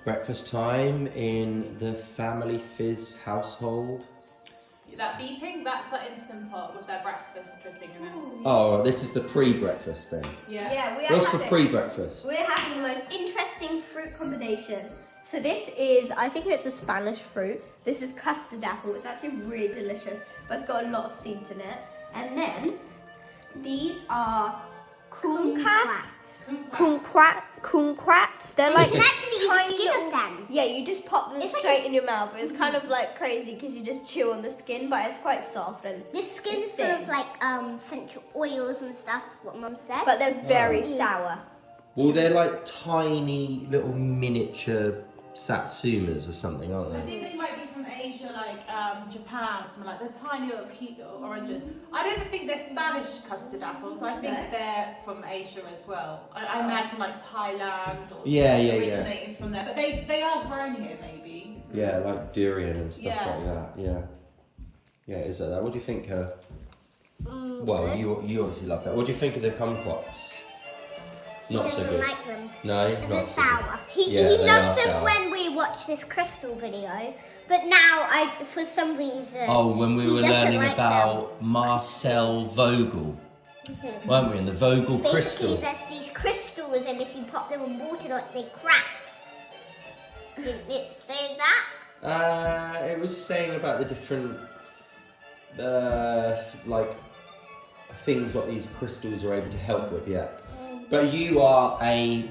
breakfast time in the family Fizz household. That beeping, that's our Instant Pot with their breakfast cooking in it. Oh, this is the pre-breakfast then. Yeah. We are What's for pre-breakfast? We're having the most interesting fruit combination. So this is, I think it's a Spanish fruit. This is custard apple. It's actually really delicious, but it's got a lot of seeds in it. And then these are kumquats. Kumquats. They're like you can actually eat the tiny skin little, of them. Yeah, you just pop them straight in your mouth. It's kind of like crazy because you just chew on the skin, but it's quite soft and The skin's full of like essential oils and stuff. What Mum said. but they're very sour. Well, they're like tiny little miniature satsumas or something, aren't I they? think they might be from Asia, like Japan, something like they're tiny little cute little oranges. I don't think they're Spanish custard apples. I think they're from Asia as well. I imagine like Thailand or originating from there. But they are grown here, maybe. Yeah, like durian and stuff Yeah. like that. Yeah. Yeah, is that? What do you think? Well, Good. you obviously love that. What do you think of the kumquats? Not He so doesn't good. like them. No, They're not so good. sour. He Yeah, they loved are them sour. when we watched this crystal video, but now for some reason. Oh, when we he were doesn't learning like about Marcel Vogel, weren't we? In the Vogel them. crystal. Basically, there's these crystals, and if you pop them in water, like they crack. Did it say that? It was saying about the different, like, things what these crystals are able to help with. Yeah. But you are a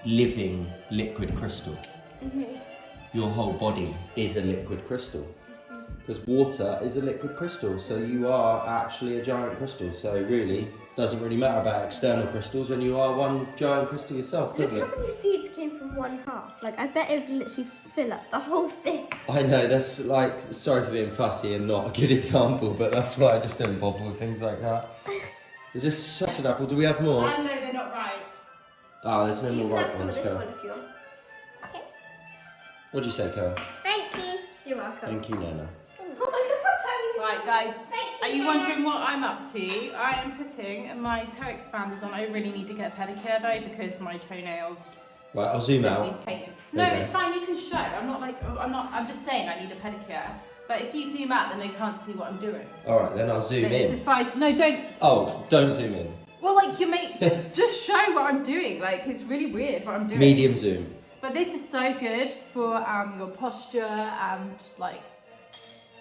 living liquid crystal. Your whole body is a liquid crystal. Because water is a liquid crystal, so you are actually a giant crystal. So really, doesn't really matter about external crystals when you are one giant crystal yourself, does Look it? how many seeds came from one half. Like, I bet it would literally fill up the whole thing. I know, that's like, sorry for being fussy and not a good example, but that's why I just don't bother with things like that. Is this custard apple? Do we have more? No, they're not right. Oh, there's no You more can right have some ones, of this Karen. one if you want. Okay. What do you say, Karen? Thank you. You're welcome. Thank you, Nana. Oh, look how tiny this Right, guys. Are you wondering what I'm up to? I am putting my toe expanders on. I really need to get a pedicure though because my toenails Right, I'll zoom out. need painting. No, Okay. it's fine. You can show. I'm just saying I need a pedicure. But if you zoom out, then they can't see what I'm doing. Alright, then I'll zoom It in. defies. No, don't. Oh, don't zoom in. Well, like you make just show what I'm doing. Like it's really weird what I'm doing. Medium zoom. But this is so good for your posture and like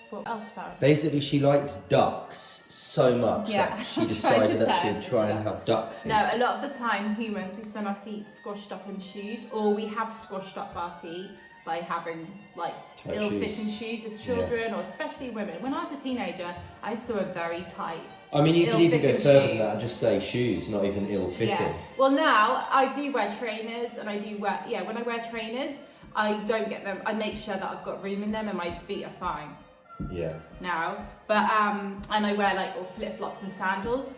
what else, Farah? Basically, she likes ducks so much Yeah, that she I'm trying decided to that turn she'd try it and have duck feet. No, a lot of the time humans we spend our feet squashed up in shoes, or we have squashed up our feet by having like Tight ill-fitting shoes as children, or especially women. When I was a teenager, I used to wear very tight. I mean, you could even go ill-fitting further than shoes. that and just say shoes, not even ill-fitting. Yeah. Well, now I do wear trainers, and I do wear when I wear trainers, I don't get them. I make sure that I've got room in them, and my feet are fine Yeah. now. But and I wear like flip-flops and sandals.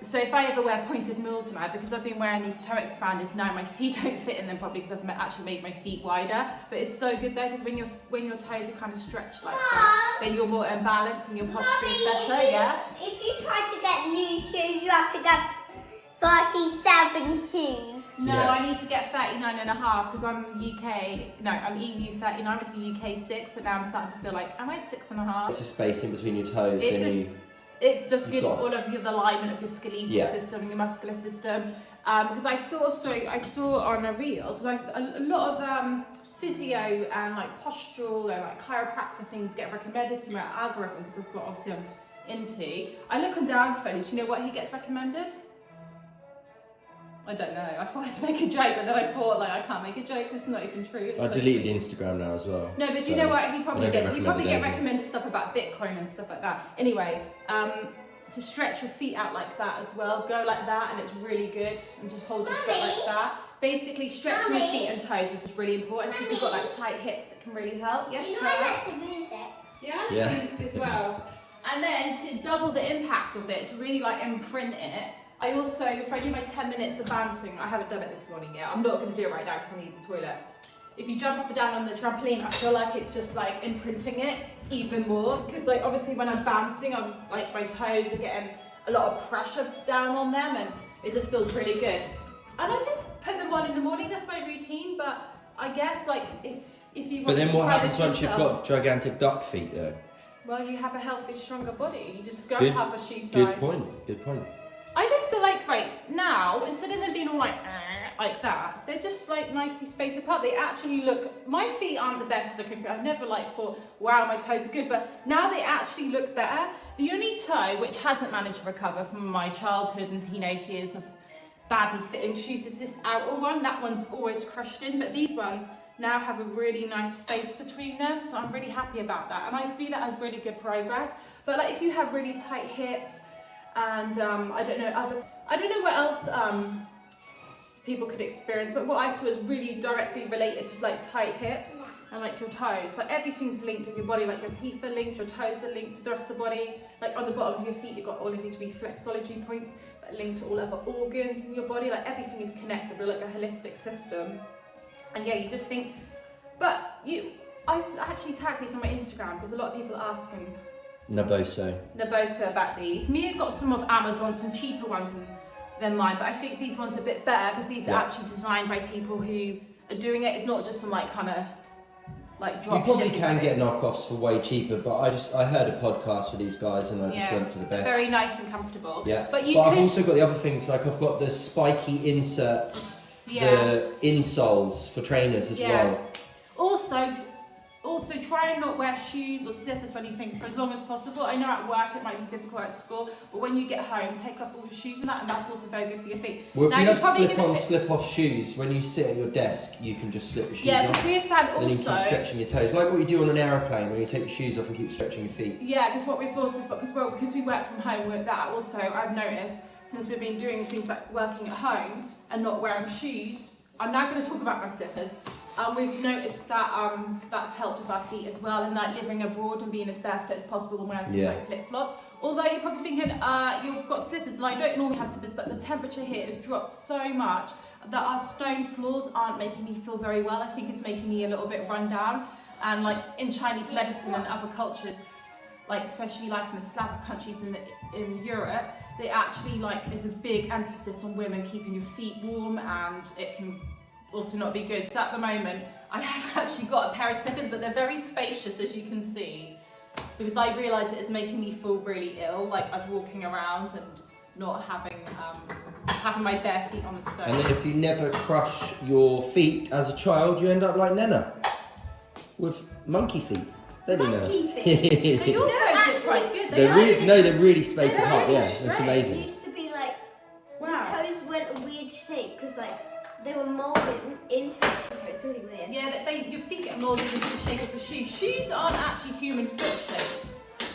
So if I ever wear pointed mules now, because I've been wearing these toe expanders now, my feet don't fit in them properly because I've actually made my feet wider. But it's so good though, because when your toes are kind of stretched like that, then you're more in balance and your posture is better. Yeah. If you try to get new shoes, you have to get 37 shoes. No, Yeah. I need to get 39 and a half because I'm I'm EU 39, which is UK 6, but now I'm starting to feel like, am I 6 and a half? It's a space in between your toes, It's then just- you... It's just You've good got- for all of the alignment of your skeletal Yeah. system, your muscular system. Because I saw on a reel, because a lot of physio and like postural and like chiropractor things get recommended to my algorithm because that's what obviously I'm into. I look on Darren's phone. Do you know what he gets recommended? I don't know. I thought I had to make a joke, but then I thought like I can't make a joke because it's not even true. It's I so deleted true. Instagram now as well. No, but so you know what? He I probably don't get get. He probably get anything. recommended stuff about Bitcoin and stuff like that. Anyway, to stretch your feet out like that as well. Go like that, and it's really good. And just hold your foot like that. Basically, stretching your feet and toes is really important. So if you've got like tight hips, it can really help. Yes, You know Claire? I like the music. Yeah, Yeah. music as well. And then to double the impact of it, to really like imprint it, I also, if I do my 10 minutes of bouncing, I haven't done it this morning yet. I'm not going to do it right now because I need the toilet. If you jump up and down on the trampoline, I feel like it's just like imprinting it even more. Because like obviously when I'm bouncing, I'm like my toes are getting a lot of pressure down on them, and it just feels really good. And I just put them on in the morning. That's my routine. But I guess like if you want But then to what try happens this once you've yourself, got gigantic duck feet though? well, you have a healthy, stronger body. You just go Good- have a shoe size. Good point, good point. I don't feel like right now, instead of them being all like that, they're just like nicely spaced apart. They actually look. My feet aren't the best looking feet. I've never like thought, wow, my toes are good, but now they actually look better. The only toe which hasn't managed to recover from my childhood and teenage years of badly fitting shoes is this outer one. That one's always crushed in, but these ones now have a really nice space between them, so I'm really happy about that, and I view that as really good progress. But like if you have really tight hips and I don't know what else people could experience, but what I saw is really directly related to like tight hips and like your toes. Like everything's linked with your body, like your teeth are linked, your toes are linked to the rest of the body. Like on the bottom of your feet, you've got all of these reflexology points that link to all other organs in your body. Like everything is connected, we're like a holistic system. And yeah, you just think, but I've actually tagged this on my Instagram because a lot of people are asking Naboso about these. Mia got some of Amazon, some cheaper ones than mine, but I think these ones are a bit better because these are actually designed by people who are doing it. It's not just some like kind of like drop. You probably can get knockoffs for way cheaper, but I heard a podcast for these guys and I just went for the best. Very nice and comfortable. Yeah, but I've also got the other things, like I've got the spiky inserts, the insoles for trainers as well. Also, try and not wear shoes or slippers when you think for as long as possible. I know at work it might be difficult at school, but when you get home, take off all your shoes and that, and that's also very good for your feet. Well, if now, you have slip-on, slip-off shoes, when you sit at your desk, you can just slip your shoes off. because we have found then you keep stretching your toes, like what you do on an aeroplane, when you take your shoes off and keep stretching your feet. Yeah, because what we've also because we work from home with that also, I've noticed since we've been doing things like working at home and not wearing shoes. I'm now going to talk about my slippers. We've noticed that that's helped with our feet as well, and like living abroad and being as barefoot as possible and wearing things like flip-flops. Although you're probably thinking you've got slippers, and I don't normally have slippers, but the temperature here has dropped so much that our stone floors aren't making me feel very well. I think it's making me a little bit run down. And like in Chinese medicine and other cultures, like especially like in the Slavic countries in Europe, they actually like there's a big emphasis on women keeping your feet warm, and it can also not be good. So at the moment I have actually got a pair of slippers, but they're very spacious, as you can see, because I realise it is making me feel really ill, like us walking around and not having my bare feet on the stone. And then if you never crush your feet as a child, you end up like Nena with monkey feet. They do Monkey Nena. feet. They all taste quite good. They're really spaced They're apart. actually Yeah, it's straight. amazing. It used to be like Wow. the toes went a weird shape because like they were molded into each other. It's really weird. Yeah, your feet get moulded into the shape of a shoe. Shoes aren't actually human foot shaped.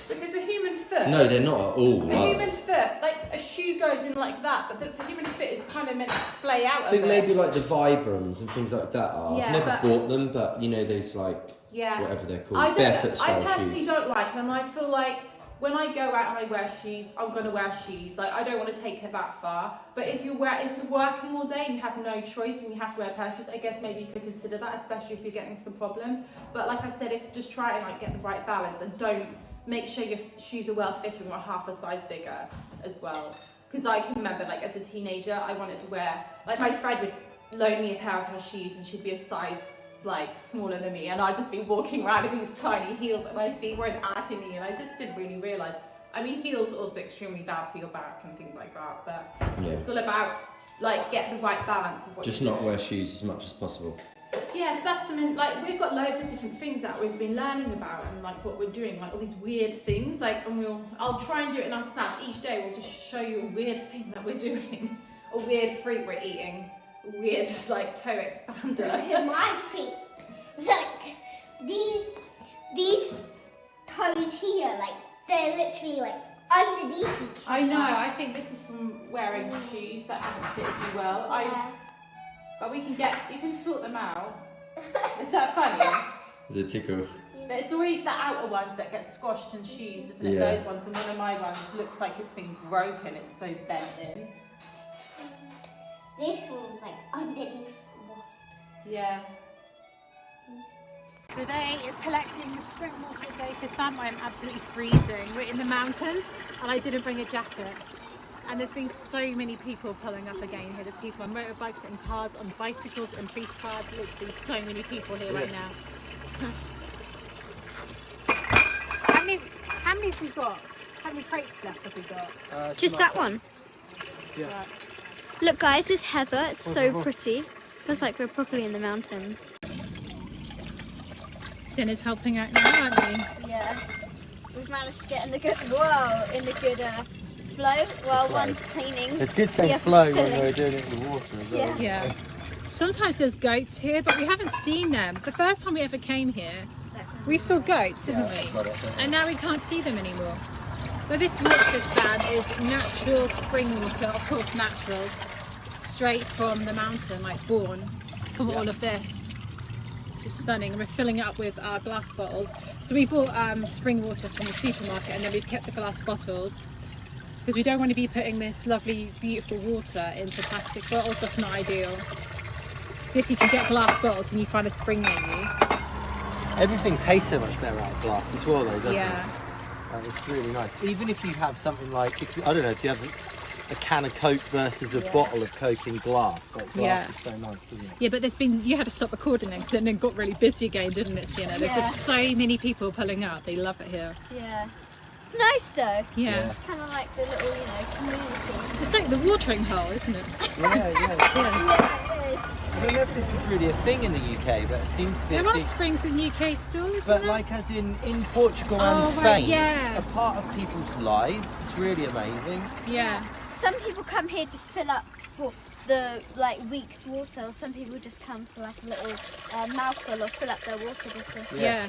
Because a human foot... No, they're not at all. A human foot, like a shoe goes in like that, but the human foot is kind of meant to splay out I think a bit. maybe like the Vibrams and things like that are. Yeah, I've never bought them, but you know those like, whatever they're called, barefoot style I personally shoes. don't like them. I feel like when I go out and I wear shoes, I'm going to wear shoes. Like, I don't want to take it that far. But if you're working all day and you have no choice and you have to wear a pair of shoes, I guess maybe you could consider that, especially if you're getting some problems. But like I said, just try and like get the right balance, and don't make sure your shoes are well fitting or half a size bigger as well. Because I can remember, like as a teenager, I wanted to wear, like my friend would loan me a pair of her shoes and she'd be a size like smaller than me, and I'd just be walking around in these tiny heels and my feet were in agony, and I just didn't really realise. I mean, heels are also extremely bad for your back and things like that, but it's all about like get the right balance of what just you're not doing. wear shoes as much as possible. Yeah, so that's something, like we've got loads of different things that we've been learning about and like what we're doing, like all these weird things, like, and I'll try and do it in our snap each day. We'll just show you a weird thing that we're doing, a weird fruit we're eating, a weird like toe expander. Look at my feet. Like these toes here, like they're literally like underneath each other. I know, I think this is from wearing shoes that haven't fitted you well. Yeah. But you can sort them out. Is that funny? It's a tickle. But it's always the outer ones that get squashed in shoes, isn't it? Yeah. Those ones, and one of my ones looks like it's been broken, it's so bent in. This one's like underneath. Yeah. Today is collecting the spring water day because I'm absolutely freezing. We're in the mountains and I didn't bring a jacket. And there's been so many people pulling up again here. There's people on motorbikes, in cars, on bicycles, and police cars. Literally so many people here right now. How many have we got? How many crates left have we got? Just that one. Yeah. Right. Look guys, this heather, it's so pretty. Feels like we're properly in the mountains. Sin is helping out now, aren't we? Yeah. We've managed to get in the good, flow while one's cleaning. It's good saying Yeah, flow when filling. we're doing it in the water as well. Yeah. Sometimes there's goats here, but we haven't seen them. The first time we ever came here, we saw goats, didn't we? got it, don't we? And now we can't see them anymore. But this water fan is natural spring water, of course natural, straight from the mountain, like born from all of this. Just stunning. And we're filling it up with our glass bottles. So we bought spring water from the supermarket, and then we've kept the glass bottles because we don't want to be putting this lovely, beautiful water into plastic bottles. That's not ideal. So if you can get glass bottles and you find a spring near you. Everything tastes so much better out of glass as well, though, doesn't Yeah. it? It's really nice. Even if you have something like, I don't know, if you have a can of Coke versus a bottle of Coke in glass. Like glass is so nice, isn't it? Yeah, but you had to stop recording then, because then it got really busy again, didn't it, Sienna? There's just so many people pulling up. They love it here. Yeah. It's nice though. Yeah. It's kind of like the little, community. It's like the watering hole, isn't it? Yeah. Yeah, it is. I don't know if this is really a thing in the UK, but it seems to be There a are thing. springs in UK still, isn't But there? like as in Portugal and Oh, Spain, right, yeah. it's a part of people's lives. It's really amazing. Yeah. Some people come here to fill up for the week's water, or some people just come for like a little mouthful or fill up their water bottle. Yeah.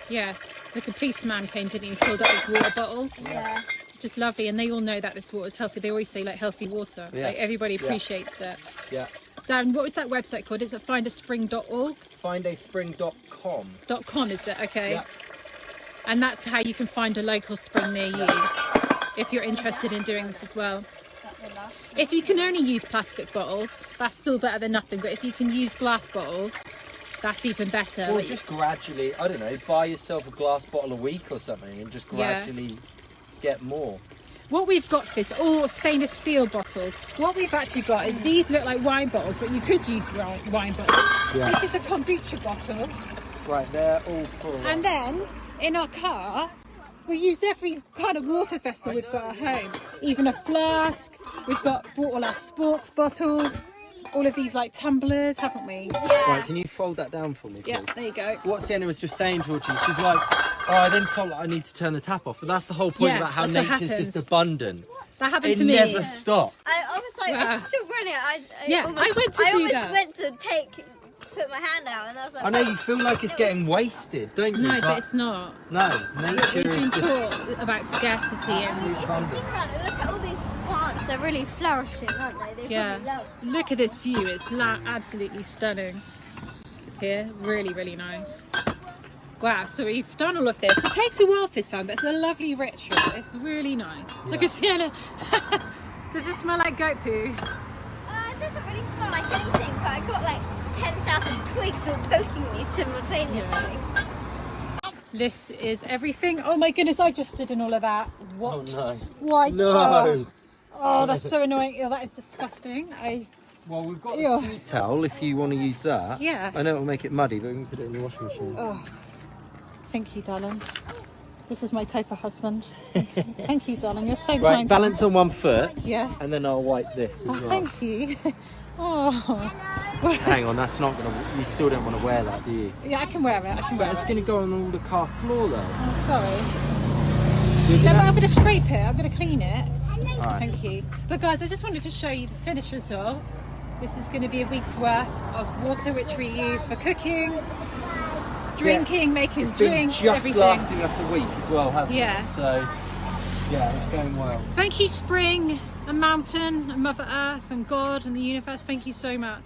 Yeah. Like a policeman came, didn't he? Filled up his water bottle. Yeah. Just lovely. And they all know that this water is healthy. They always say like healthy water. Yeah. Like everybody appreciates it. Yeah. Dan, what was that website called? Is it findaspring.org? Findaspring.com. .com, is it? Okay. Yeah. And that's how you can find a local spring near you if you're interested in doing this as well. If you can only use plastic bottles, that's still better than nothing. But if you can use glass bottles, that's even better. Or Like, just gradually, I don't know, buy yourself a glass bottle a week or something and just gradually get more. what we've got, Fizz, or stainless steel bottles. What we've actually got is these look like wine bottles, but you could use wine bottles. Yeah. This is a kombucha bottle. Right, they're all full. And then in our car, we use every kind of water vessel we've got at home. Even a flask. We've bought all our sports bottles. All of these like tumblers, haven't we? Right, can you fold that down for me, please? Yeah, there you go. What Sienna was just saying, Georgie, she's like, oh, I then felt like I need to turn the tap off. But that's the whole point Yeah, about how that's what nature's happens. just abundant. That happened It to me. never stops. I was like, Wow. it's still running. I went to do almost that. went to put my hand out, and I was like, I know you feel like it's getting wasted, don't you? No, but it's not. No, nature We've is been just taught about scarcity and Think about it, look at all these plants. They're really flourishing, aren't they? They yeah. really love. Look at this view. It's absolutely stunning. Here, really, really nice. Wow, so we've done all of this. It takes a while, Fizz fam, but it's a lovely ritual. It's really nice. Look at Sienna. Does it smell like goat poo? It doesn't really smell like anything, but I got like 10,000 twigs all poking me simultaneously. This is everything. Oh my goodness, I just stood in all of that. What? Oh no. Why? No. Oh, that's so annoying. Oh, that is disgusting. Well, we've got Ew. a tea towel if you want to use that. Yeah. I know it'll make it muddy, but we can put it in the washing machine. Oh, thank you, darling. This is my type of husband. Thank you, darling. You're so Right, kind. balance on one foot, Yeah. and then I'll wipe this as Oh, well. thank you. Oh, Hang on, that's not gonna. You still don't want to wear that, do you? yeah, I can wear it. I can But wear it's it. gonna go on all the car floor though. Oh, sorry. No, but I'm going to scrape it. I'm going to clean it. Alright. Thank you. But guys, I just wanted to show you the finished result. This is going to be a week's worth of water which we use for cooking, drinking, making It's been drinks, just everything. lasting us a week as well, hasn't Yeah. it? So, yeah, it's going well. Thank you, Spring, and Mountain, and Mother Earth, and God, and the universe. Thank you so much.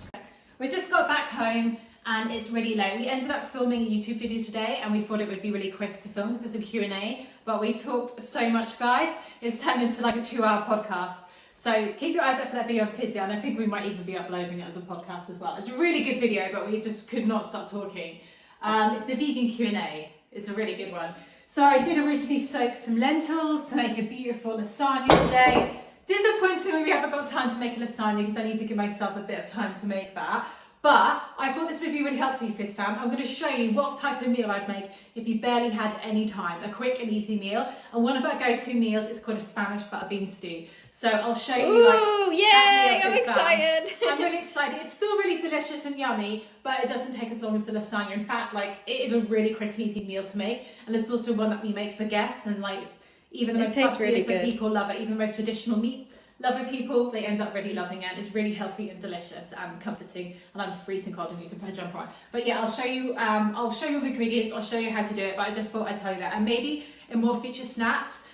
We just got back home and it's really late. We ended up filming a YouTube video today and we thought it would be really quick to film. This is a Q&A, but we talked so much, guys. It's turned into like a 2-hour podcast. So keep your eyes out for that video of Fizz, and I think we might even be uploading it as a podcast as well. It's a really good video, but we just could not stop talking. It's the vegan Q&A. It's a really good one. So I did originally soak some lentils to make a beautiful lasagna today. Disappointingly, we haven't got time to make a lasagna because I need to give myself a bit of time to make that. But I thought this would be really helpful, Fizz fam. I'm going to show you what type of meal I'd make if you barely had any time. A quick and easy meal. And one of our go-to meals is called a Spanish butter bean stew. So I'll show you Ooh, yay! I'm excited. I'm really excited. It's still really delicious and yummy, but it doesn't take as long as the lasagna. In fact, like, it is a really quick and easy meal to make. And it's also one that we make for guests. And like, even the most fussiest of people love it. Even the most traditional meat lover people, they end up really loving it. It's really healthy and delicious and comforting. And I'm freezing cold and you can put a jumper on. But yeah, I'll show you the ingredients. I'll show you how to do it. But I just thought I'd tell you that. And maybe in more future snaps,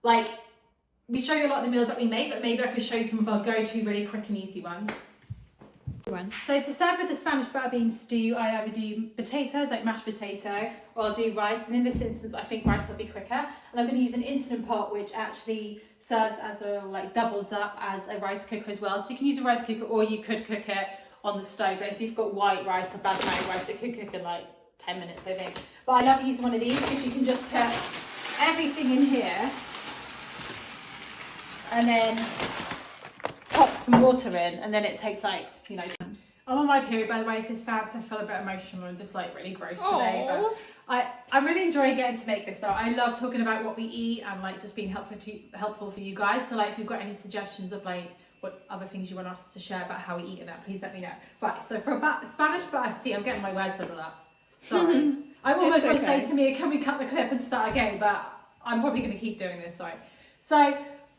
like, we show you a lot of the meals that we make, but maybe I could show you some of our go-to really quick and easy ones. So to serve with the Spanish butter bean stew, I either do potatoes, like mashed potato, or I'll do rice. And in this instance, I think rice will be quicker. And I'm going to use an instant pot, which actually serves as doubles up as a rice cooker as well. So you can use a rice cooker, or you could cook it on the stove. But if you've got white rice or basmati rice, it could cook in like 10 minutes, I think. But I love using one of these because you can just put everything in here and then pop some water in, and then it takes like, you know, I'm on my period, by the way, Fizz fam, so I feel a bit emotional and just like really gross today. But I'm really enjoying getting to make this though. I love talking about what we eat and like just being helpful for you guys. So like, if you've got any suggestions of like what other things you want us to share about how we eat and that, please let me know. Right, so for Spanish butter, see, I'm getting my words muddled up. Sorry. I almost want to say to me, can we cut the clip and start again? But I'm probably going to keep doing this, sorry. So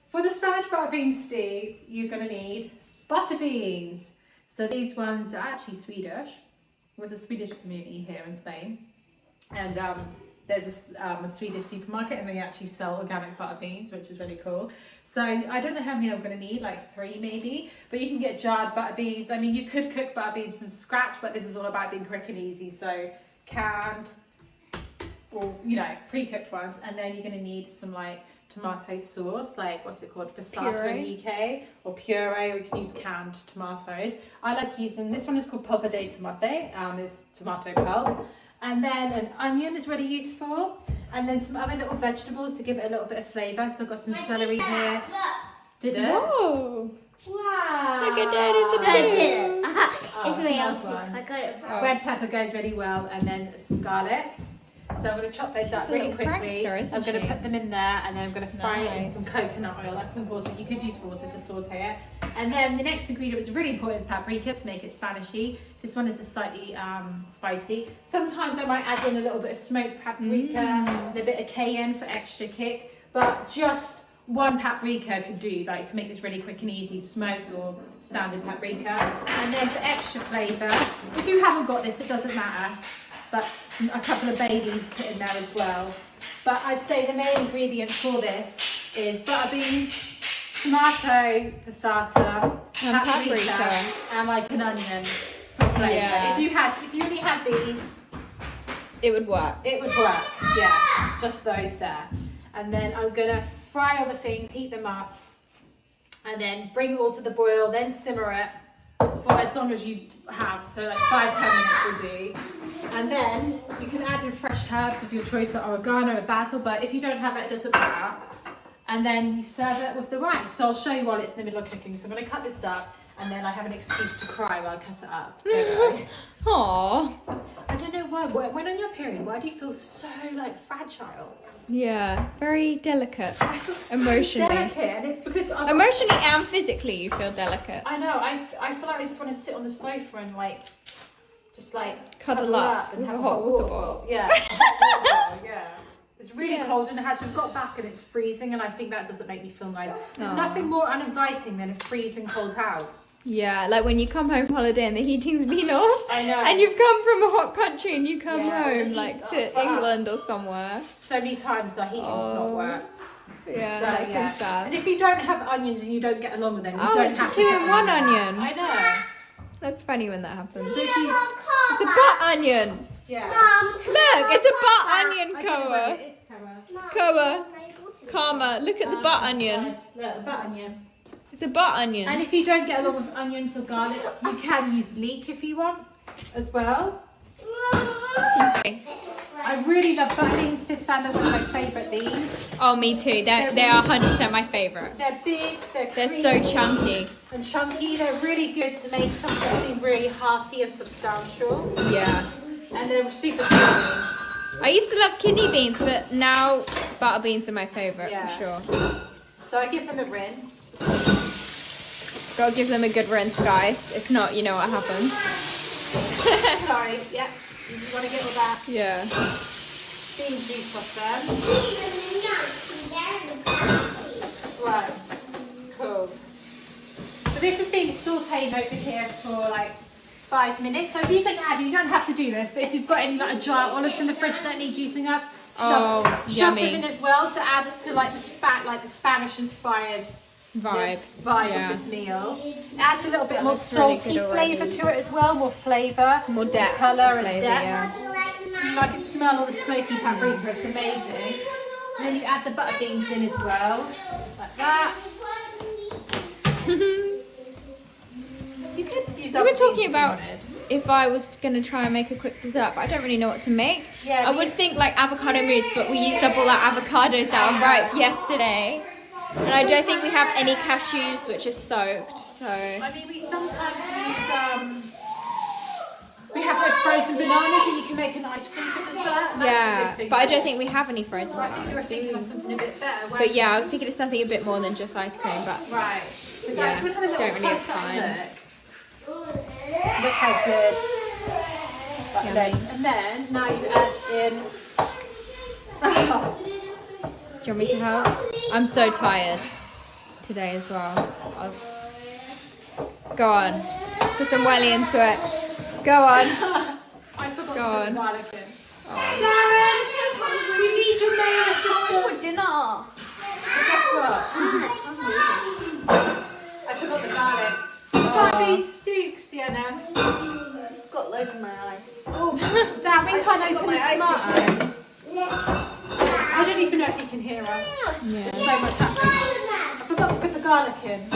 for the Spanish butter bean stew, you're going to need butter beans. So these ones are actually Swedish. There's a Swedish community here in Spain. And there's a Swedish supermarket and they actually sell organic butter beans, which is really cool. So I don't know how many I'm going to need, like 3 maybe. But you can get jarred butter beans. I mean, you could cook butter beans from scratch, but this is all about being quick and easy. So canned or, you know, pre-cooked ones. And then you're going to need some like tomato sauce, like what's it called, passato in the UK, or puree, or you can use canned tomatoes. I like using, this one is called polpa de tomate, it's tomato pulp. And then an onion is really useful, and then some other little vegetables to give it a little bit of flavour. So I've got some celery here. Did it? Whoa! Wow! Look at Daddy's It's Oh, me, it's a I got it. Red pepper goes really well, and then some garlic. So I'm going to chop those up She's a really little quickly. prankster, isn't I'm going to she? put them in there, and then I'm going to fry it in Nice. some coconut oil. That's important. You could use water to saute it. And then the next ingredient, which is really important, is paprika to make it Spanishy. This one is slightly spicy. Sometimes I might add in a little bit of smoked paprika and a bit of cayenne for extra kick. But just one paprika could do, like, to make this really quick and easy, smoked or standard paprika. And then for extra flavour, if you haven't got this, it doesn't matter. But a couple of bay leaves put in there as well. But I'd say the main ingredient for this is butter beans, tomato, passata, And paprika, paprika. and like an onion for flavour. Yeah. If you only had these, It would work. it would work. Yeah, just those there. And then I'm gonna fry all the things, heat them up, and then bring it all to the boil, then simmer it for as long as you have, so like 5-10 minutes will do. And then you can add in fresh herbs of your choice, like oregano or basil, but if you don't have it, it doesn't matter. And then you serve it with the rice. So I'll show you while it's in the middle of cooking. So I'm going to cut this up, and then I have an excuse to cry while I cut it up. Don't I? Aww. I don't know why. When on your period, why do you feel so like fragile? Yeah, very delicate. I feel so Emotionally. delicate, and it's because I've got- Emotionally and physically, you feel delicate. I know. I feel like I just want to sit on the sofa and like, just like Cuddle up and with have a hot water bottle. Yeah. a hot water bottle, yeah. It's really Yeah. cold in the house. We've got back and it's freezing, and I think that doesn't make me feel nice. There's Aw. nothing more uninviting than a freezing cold house. Yeah, like when you come home from holiday and the heating's been off. I know. And you've come from a hot country and you come Yeah, the home heat's like off to for us. England or somewhere. So many times the heating's not Oh. worked. Yeah, So, that's yeah. so sad. And if you don't have onions and you don't get along with them, you Oh, don't it's have a to put 2-in-1 them in. onion. I know. That's funny when that happens. So if you, It's a butt onion. yeah. Look, it's a butt onion, I don't know where Koa. it is, Koa. Koa. Karma, look at the butt onion. Look, the butt onion. It's a butt And onion. if you don't get along with onions or garlic, you can use leek if you want as well. Okay. I I really love butter beans. Fizz fan, they're one of my favourite beans. Oh, me too. They are 100% my favourite. They're big, they're so creamy chunky. and chunky. They're really good to make something that seem really hearty and substantial. Yeah. And they're super creamy. I used to love kidney beans, but now butter beans are my favourite Yeah. for sure. So I give them a rinse. Gotta give them a good rinse, guys. If not, you know what happens. Sorry, yeah. You want to get all that Yeah. bean juice off them. Right. Cool. So this is being sauteed over here for like 5 minutes. So even add, you don't have to do this, but if you've got any like a jar of olives in the fridge that need juicing up, shove them yummy in as well. So it adds to like the Spanish inspired vibe. of this meal. It adds a little bit more looks really salty good already. flavour to it as well, more flavour, More depth, colour and flavour, depth. yeah. I can smell all the smoky paprika, it's amazing. And then you add the butter beans in as well, like that. You could use We other were talking beans if you about wanted. if I was gonna try and make a quick dessert, but I don't really know what to make. Yeah, I would think like avocado mousse, but we used up all our avocados that were ripe yesterday. And I don't think we have any cashews which are soaked, so I mean, we sometimes use, we have like frozen bananas and you can make an ice cream for dessert. That's a yeah. good thing. But I don't think we have any frozen I think you were bananas. thinking of something a bit better. weren't But yeah, you? I was thinking of something a bit more than just ice cream, but Right. So guys, Yeah, we'll have a little don't really have close-up time. look. Look how good that looks. And then now you add in. do you want me to help? I'm so tired today as well. Go on. Put some welly into it. Go on. I forgot Go to put on. the garlic in. Darren, we need your main assistant. Dinner. But guess what? It smells amazing. I forgot the garlic. Can't be Stooks, Sienna. I've just got loads in my eye. Oh, damn, we can't open my the eyes tomatoes. I don't even know if you can hear us. Yeah. There's so much happening. I forgot to put the garlic in.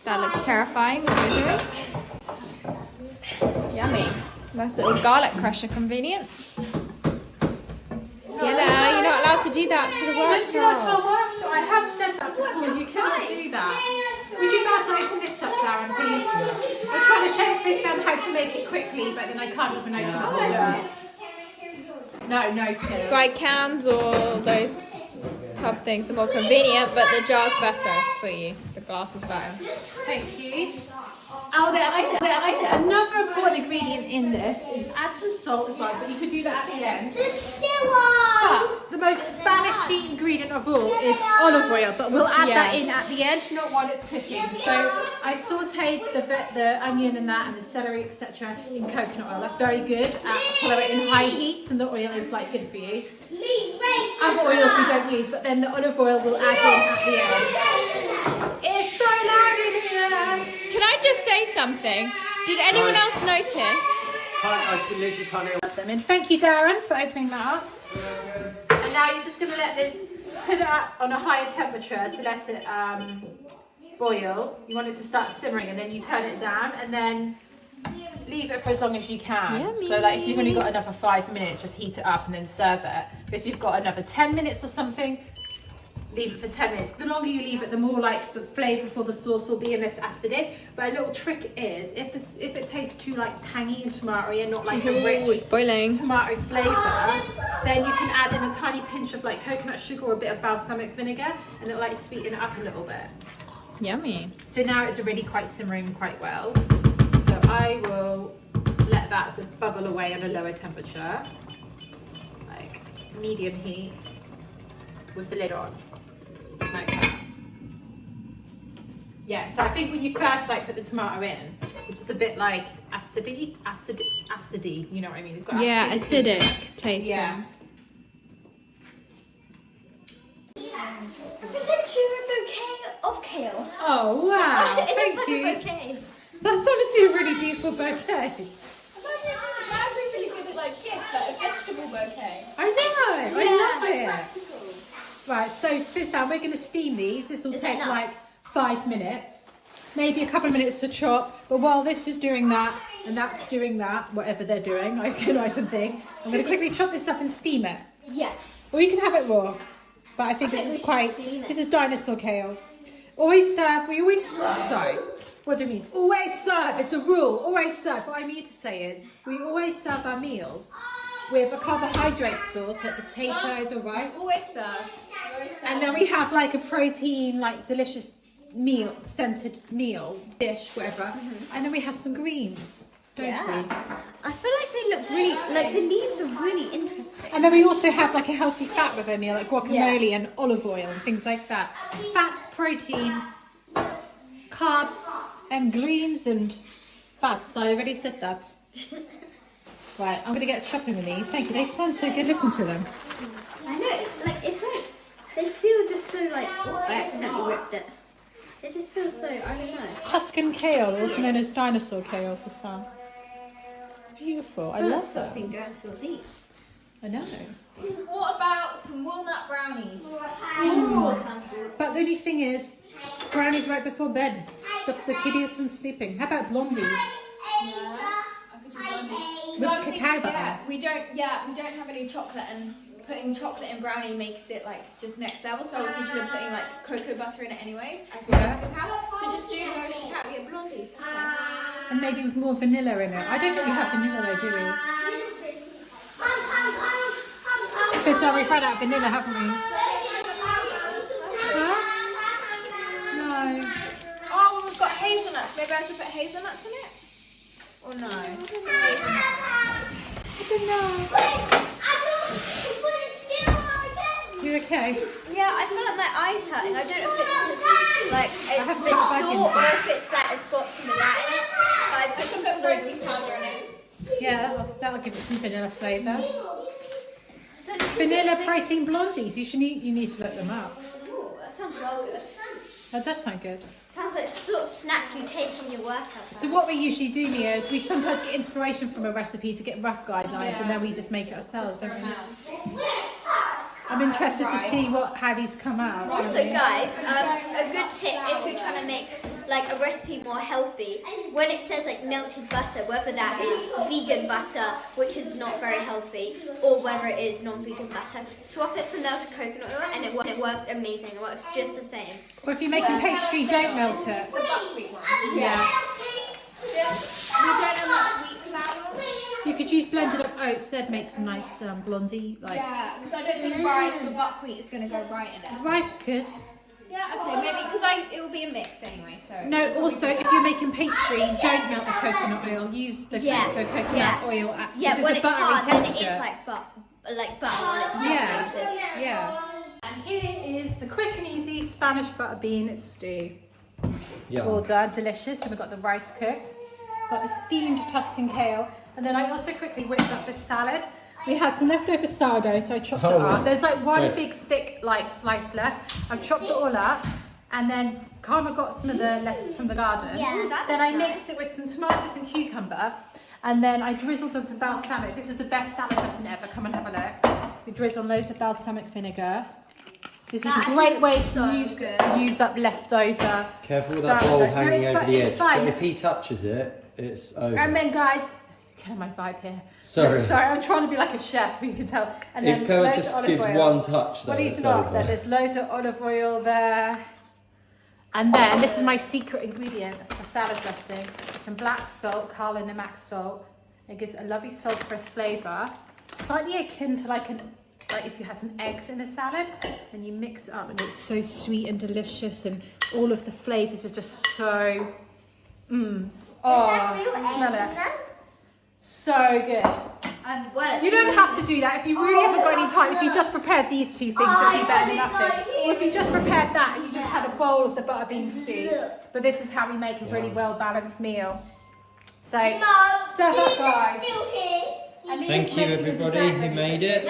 That looks terrifying. What are we doing? Yummy. That's a little garlic crusher, convenient. Sienna, you're not allowed to do that to the Don't do that to worktop. our worktop. I have said that before. You cannot do that. Would you like to open this up, Darren, please? We're trying to show Fizz them how to make it quickly, but then I can't even open up the jar. No, Sid. Like cans or those tub things are more convenient, but the jar's better for you. The glass is better. Thank you. Oh, there, I said, another important ingredient in this is add some salt as well, but you could do that at the end. But the most Spanish ingredient of all is olive oil, but we'll add that in at the end, not while it's cooking. So I sauteed the onion and that and the celery, etc. in coconut oil. That's very good at tolerating high heats, and the oil is like good for you. Other oils we don't use, but then the olive oil we'll add in at the end. It's so loud in here! Can I just say something? Did anyone else notice? I literally can't hear. Them in. Thank you, Darren, for opening that up. And now you're just going to let this, put it up on a higher temperature to let it boil. You want it to start simmering, and then you turn it down, and then leave it for as long as you can. Yummy. So like if you've only got another 5 minutes, just heat it up and then serve it. But if you've got another 10 minutes or something, leave it for 10 minutes. The longer you leave it, the more like the flavour for the sauce will be and less acidic. But a little trick is, if it tastes too like tangy and tomatoey and not like a rich Boiling. tomato flavour, then you can add in a tiny pinch of like coconut sugar or a bit of balsamic vinegar, and it'll like sweeten it up a little bit. Yummy. So now it's already quite simmering quite well. So I will let that just bubble away at a lower temperature, like medium heat, with the lid on, like that. Yeah, so I think when you first like put the tomato in, it's just a bit like acidy, you know what I mean? It's got Yeah, acidity to acidic it. taste. Yeah. I present you a bouquet of kale. Oh wow, It thank looks like you. a bouquet. That's honestly a really beautiful bouquet. That would be really good at like gifts, like a vegetable bouquet. I know, I love it. Practical. Right, so Fizz fan, we're going to steam these. This will Is that take enough? like 5 minutes, maybe a couple of minutes to chop. But while this is doing that, and that's doing that, whatever they're doing. I can think. I'm going to quickly chop this up and steam it. Yeah. Or you can have it raw. But I think I this think is we quite, should steam it. this is dinosaur kale. Always serve, sorry. What do you mean? Always serve, it's a rule. Always serve. What I mean to say is, we always serve our meals with a carbohydrate source, like potatoes or rice. Always serve. And then we have like a protein, like delicious meal, scented meal, dish, whatever. And then we have some greens, don't we? I feel like they look really, like the leaves are really interesting. And then we also have like a healthy fat with our meal, like guacamole and olive oil and things like that. Fats, protein, carbs, and greens and fats. I already said that. Right, I'm going to get chopping with these. Thank you. They sound so good. Listen to them. I know, it's like, they feel just so like, oh, I accidentally ripped it. It just feels so, I don't know. Tuscan kale, also known as dinosaur kale for fun. It's beautiful. I love That's that. something dinosaurs eat. I know. What about some walnut brownies? But the only thing is, brownies right before bed. Stop the kiddies from sleeping. How about blondies? With cacao butter. We don't have any chocolate, and putting chocolate in brownie makes it like just next level. So I was thinking of putting like cocoa butter in it anyways, as well as cacao. So just do no cacao, yeah, blondies. Okay. And maybe with more vanilla in it. I don't think we have vanilla though, do we? Fizz, we've run out of vanilla, haven't we? Huh? No. Oh, well, we've got hazelnuts. Maybe I could put hazelnuts in it? Or no? I don't know. You okay? Yeah, I feel like my eye's hurting. I don't know if it's because like it's been sore or if it's like it's got some of that in it. But I I can put rosy powder in it. Yeah, that'll give it some vanilla flavour. Vanilla protein blondies. You need to look them up. Ooh, that sounds well good. That does sound good. Sounds like sort of snack you take from your workout. So what we usually do, Mia, is we sometimes get inspiration from a recipe to get rough guidelines, and then we just make it ourselves, don't we? I'm interested to see how these come out. Also, guys, a good tip if you're trying to make like a recipe more healthy, when it says like melted butter, whether that is vegan butter, which is not very healthy, or whether it is non-vegan butter, swap it for melted coconut oil, and it works amazing. It works just the same. Or if you're making pastry, don't melt it. The buckwheat one. Yeah. We don't have much wheat flour. You could use blended up oats. They'd make some nice blondie like. Yeah, because I don't think rice or buckwheat is going to go right in it. Rice could. Yeah, okay, maybe because it will be a mix anyway. So No, also if you're making pastry, don't melt the coconut oil. Use the coconut oil. Yeah, because when a it's buttery hard, then it texture. is like butter when it's not Yeah. melted. Yeah. And here is the quick and easy Spanish butter bean stew. All done, delicious. Then we've got the rice cooked. Got the steamed Tuscan kale. And then I also quickly whipped up this salad. We had some leftover sourdough, so I chopped it up. There's like one big thick like slice left. I've chopped it all up. And then Karma got some of the lettuce from the garden. Yeah. Then I mixed it with some tomatoes and cucumber. And then I drizzled on some balsamic. This is the best salad dressing ever. Come and have a look. We drizzle on loads of balsamic vinegar. This is a great way to use up leftover. Careful with that salad. bowl No, hanging it's over fine, the it's edge. fine. But if he touches it, it's over. And then, guys, killing my vibe here. Sorry. Sorry, I'm trying to be like a chef. You can tell. And then if Koa loads just of olive gives oil. one touch, though, Well, he's it's not. over. There's loads of olive oil there. And then this is my secret ingredient for salad dressing. Some black salt, Carla Namax salt. It gives a lovely sulphurous flavour. Slightly akin to like if you had some eggs in a salad, and you mix it up, and it's so sweet and delicious, and all of the flavours are just so. Oh, smell it. So good. You don't have to do that if you really haven't got any time. If you just prepared these two things, it'd be better than nothing. Or if you just prepared that and you just had a bowl of the butter bean stew. But this is how we make a really well balanced meal. So serve up, guys. Thank you, everybody who made it.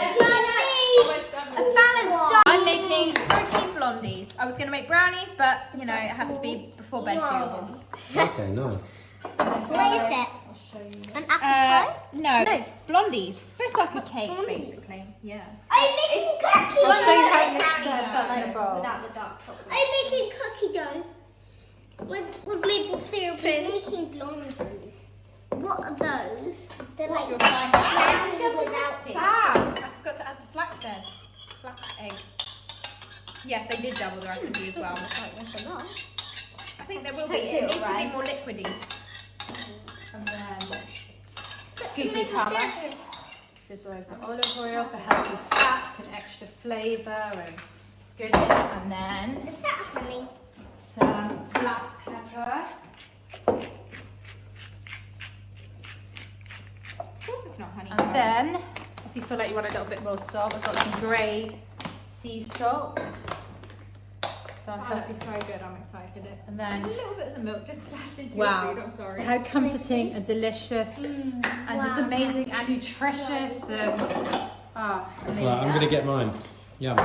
a balanced diet. I'm making protein blondies. I was going to make brownies, but you know it has to be before bed soon. Okay, nice. What is it? An apple pie? No, it's blondies. It's like a cake, basically. Yeah. I'm making cookie I'll show you how it dough. looks in a bowl. Without the dark chocolate. I'm making cookie dough with maple syrup. I'm making blondies. What are those? They're like You'll find out. without Ah, I forgot to add the flax egg. Yes, I did double the recipe as well. I think there will be. It needs to be more liquidy. And then, excuse me, Carla. Just over the olive oil for healthy fats and extra flavour and goodness. And then Is that honey? some black pepper. Of course it's not honey. And then, if you feel like you want a little bit more salt, I've got some grey sea salt. So That healthy. looks so good, I'm excited. And There's a then, little bit of the milk just splashed into wow, your food, I'm sorry. how comforting and delicious and just amazing and nutritious. Amazing. Well, I'm going to get mine. Yum.